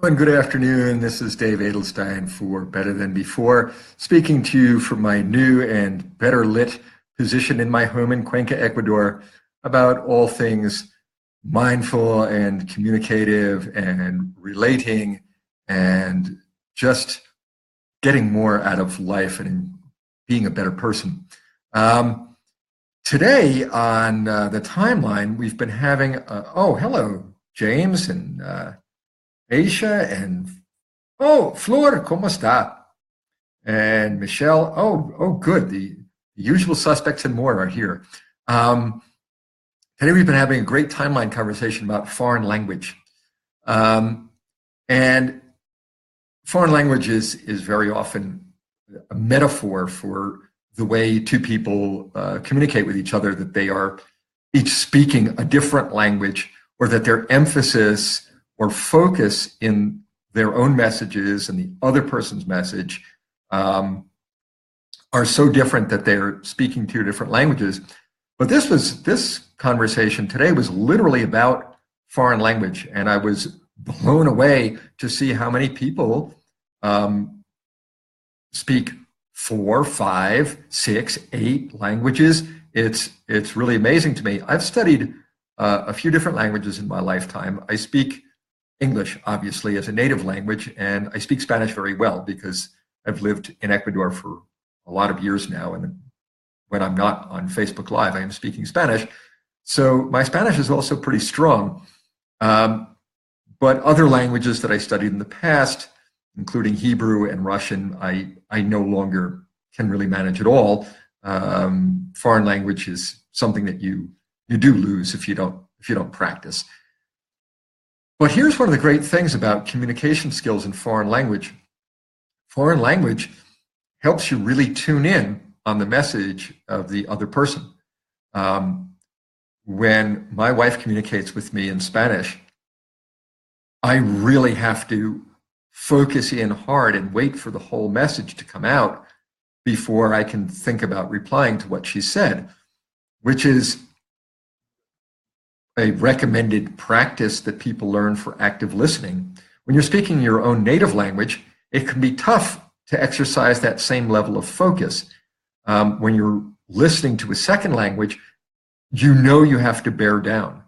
And good afternoon. This is Dave Edelstein for Better Than Before, speaking to you from my new and better lit position in my home in Cuenca, Ecuador, about all things mindful and communicative and relating and just getting more out of life and being a better person. Today on the timeline, we've been having, hello, James and Aisha and Flor, ¿cómo está? And Michelle, good. The usual suspects and more are here. Today we've been having a great timeline conversation about foreign language. And foreign language is very often a metaphor for the way two people communicate with each other, that they are each speaking a different language, or that their emphasis or focus in their own messages and the other person's message are so different that they're speaking two different languages. But this conversation today was literally about foreign language, and I was blown away to see how many people speak 4, 5, 6, 8 languages. It's really amazing to me. I've studied a few different languages in my lifetime. I speak English, obviously, as a native language, and I speak Spanish very well because I've lived in Ecuador for a lot of years now, and when I'm not on Facebook Live, I am speaking Spanish. So my Spanish is also pretty strong. But other languages that I studied in the past, including Hebrew and Russian, I no longer can really manage at all. Foreign language is something that you do lose if you don't practice. But here's one of the great things about communication skills in foreign language. Foreign language helps you really tune in on the message of the other person. When my wife communicates with me in Spanish, I really have to focus in hard and wait for the whole message to come out before I can think about replying to what she said, which is a recommended practice that people learn for active listening. When you're speaking your own native language, it can be tough to exercise that same level of focus. When you're listening to a second language, you have to bear down.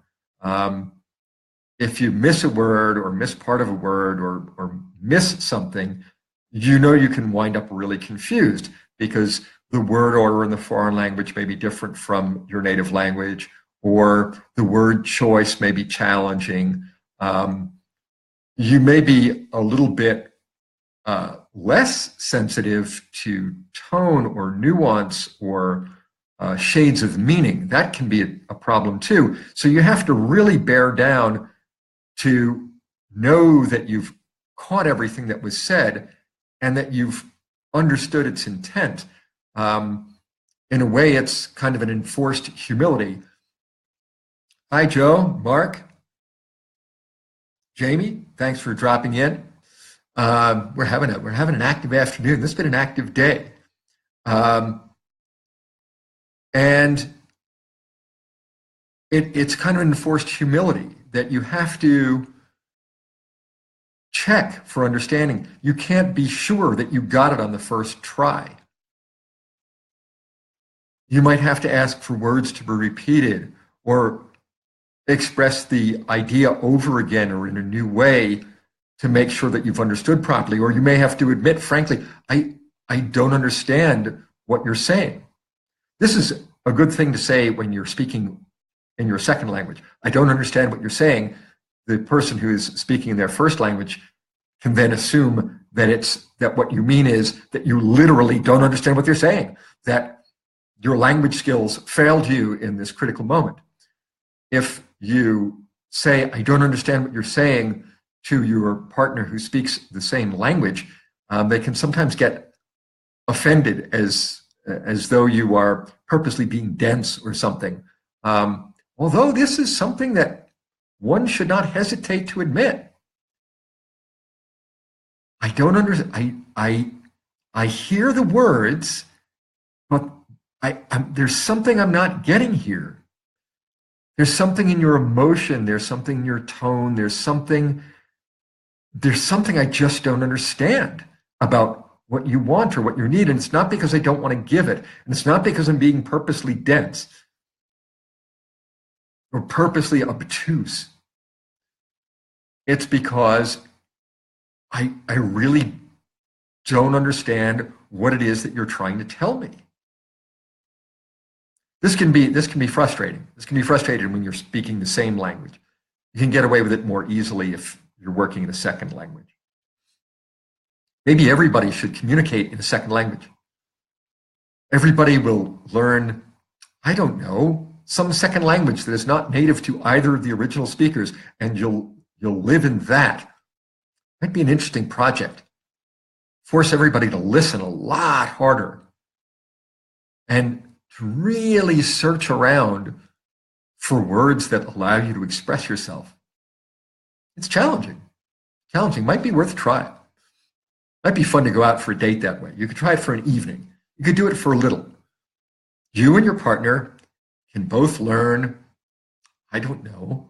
If you miss a word or miss part of a word or miss something, you can wind up really confused because the word order in the foreign language may be different from your native language, or the word choice may be challenging. You may be a little bit less sensitive to tone or nuance or shades of meaning. That can be a problem too. So you have to really bear down to know that you've caught everything that was said and that you've understood its intent. In a way, it's kind of an enforced humility. Hi, Joe, Mark, Jamie, thanks for dropping in. We're having an active afternoon. This has been an active day. And it's kind of enforced humility that you have to check for understanding. You can't be sure that you got it on the first try. You might have to ask for words to be repeated or express the idea over again or in a new way to make sure that you've understood properly. Or you may have to admit, frankly, I don't understand what you're saying. This is a good thing to say when you're speaking in your second language. I don't understand what you're saying. The person who is speaking in their first language can then assume that what you mean is that you literally don't understand what they're saying, that your language skills failed you in this critical moment. If you say, I don't understand what you're saying to your partner who speaks the same language, they can sometimes get offended as though you are purposely being dense or something. Although this is something that one should not hesitate to admit. I don't understand. I hear the words, but there's something I'm not getting here. There's something in your emotion. There's something in your tone. There's something there's something I just don't understand about what you want or what you need. And it's not because I don't want to give it. And it's not because I'm being purposely dense or purposely obtuse. It's because I really don't understand what it is that you're trying to tell me. This can be frustrating. This can be frustrating when you're speaking the same language. You can get away with it more easily if you're working in a second language. Maybe everybody should communicate in a second language. Everybody will learn, I don't know, some second language that is not native to either of the original speakers, and you'll live in that. Might be an interesting project. Force everybody to listen a lot harder and to really search around for words that allow you to express yourself. It's challenging. Challenging. Might be worth a try. Might be fun to go out for a date that way. You could try it for an evening. You could do it for a little. You and your partner can both learn, I don't know,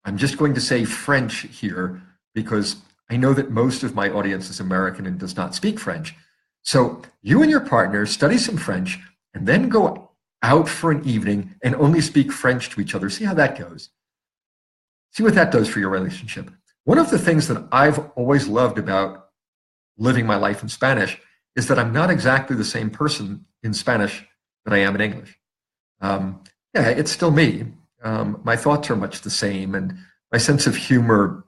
I'm just going to say French here because I know that most of my audience is American and does not speak French. So you and your partner study some French and then go out for an evening and only speak French to each other. See how that goes. See what that does for your relationship. One of the things that I've always loved about living my life in Spanish is that I'm not exactly the same person in Spanish that I am in English. Yeah, it's still me. My thoughts are much the same, and my sense of humor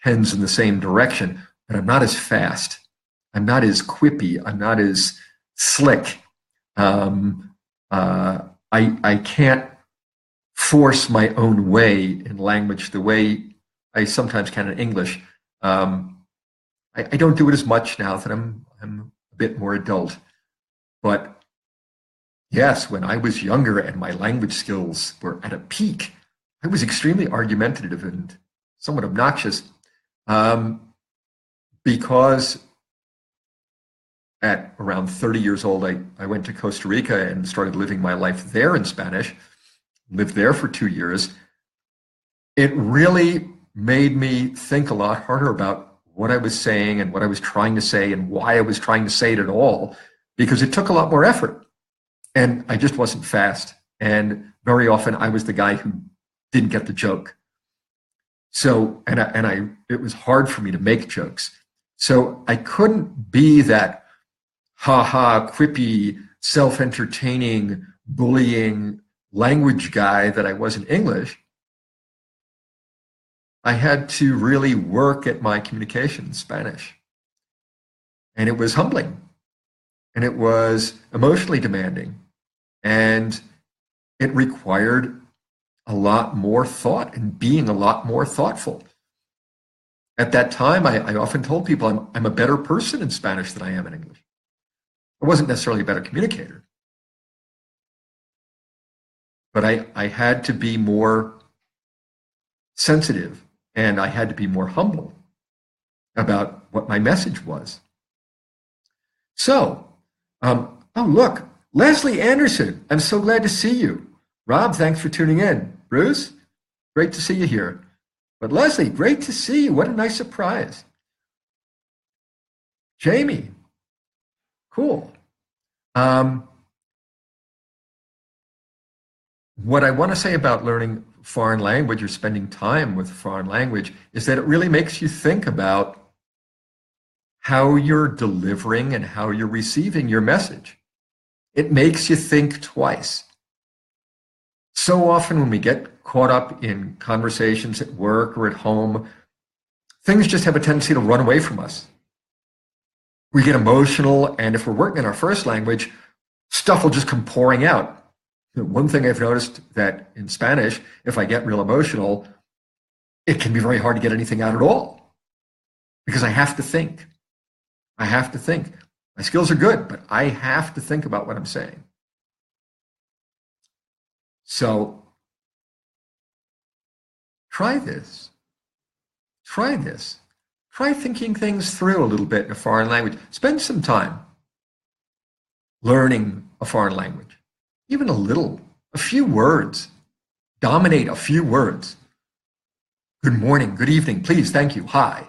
tends in the same direction, but I'm not as fast. I'm not as quippy. I'm not as slick. I can't force my own way in language the way I sometimes can in English. I don't do it as much now that I'm a bit more adult. But yes, when I was younger and my language skills were at a peak, I was extremely argumentative and somewhat obnoxious because at around 30 years old, I went to Costa Rica and started living my life there in Spanish, lived there for 2 years. It really made me think a lot harder about what I was saying and what I was trying to say and why I was trying to say it at all, because it took a lot more effort. And I just wasn't fast. And very often I was the guy who didn't get the joke. So, it was hard for me to make jokes. So I couldn't be that ha-ha, quippy, self-entertaining, bullying language guy that I was in English. I had to really work at my communication in Spanish. And it was humbling. And it was emotionally demanding. And it required a lot more thought and being a lot more thoughtful. At that time, I often told people I'm a better person in Spanish than I am in English. I wasn't necessarily a better communicator. But I had to be more sensitive and I had to be more humble about what my message was. So, oh, look, Leslie Anderson, I'm so glad to see you. Rob, thanks for tuning in. Bruce, great to see you here. But Leslie, great to see you. What a nice surprise. Jamie, cool. What I want to say about learning foreign language or spending time with foreign language is that it really makes you think about how you're delivering and how you're receiving your message. It makes you think twice. So often when we get caught up in conversations at work or at home, things just have a tendency to run away from us. We get emotional, and if we're working in our first language, stuff will just come pouring out. One thing I've noticed that in Spanish, if I get real emotional, it can be very hard to get anything out at all because I have to think. I have to think. My skills are good, but I have to think about what I'm saying. So try this. Try this. Try thinking things through a little bit in a foreign language. Spend some time learning a foreign language. Even a little, a few words. Dominate a few words. Good morning, good evening, please, thank you, hi.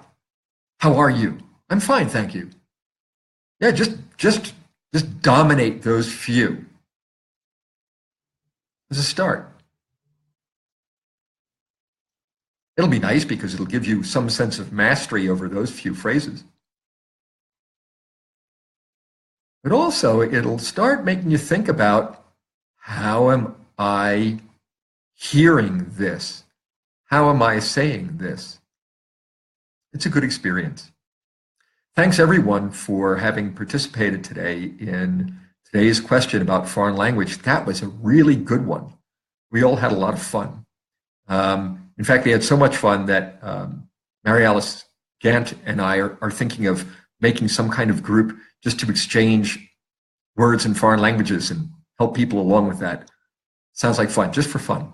How are you? I'm fine, thank you. Yeah, just dominate those few as a start. It'll be nice because it'll give you some sense of mastery over those few phrases. But also, it'll start making you think about, how am I hearing this? How am I saying this? It's a good experience. Thanks everyone for having participated today in today's question about foreign language. That was a really good one. We all had a lot of fun. In fact, we had so much fun that Mary Alice Gant and I are thinking of making some kind of group just to exchange words in foreign languages and help people along with that. Sounds like fun, just for fun.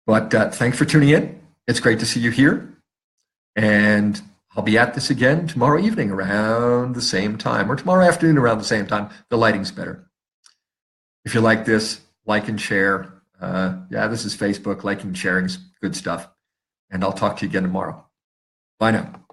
But thanks for tuning in. It's great to see you here. And I'll be at this again tomorrow evening around the same time, or tomorrow afternoon around the same time. The lighting's better. If you like this, like and share. Yeah, this is Facebook. Liking and sharing is good stuff. And I'll talk to you again tomorrow. Bye now.